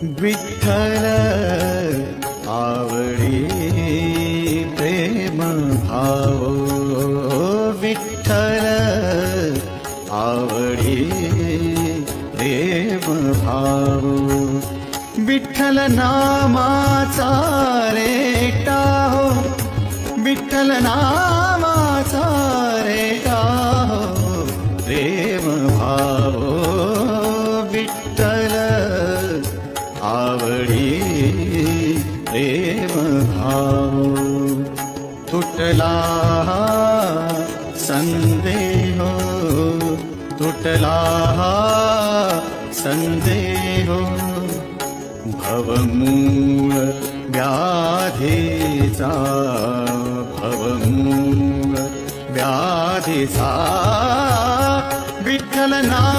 विठ्ठल आवडी प्रेम भाव, विठ्ठल आवडी प्रेम भाव, विठ्ठल नामाचा रेटा हो, विठ्ठल नामाचा रेटा हो प्रेम भाव, विठ्ठल आवडी प्रेम भाव. तुटला संदेह, तुटला संदेह, भवमूळ व्याधीचा, भवमूळ व्याधीचा, विठ्ठल ना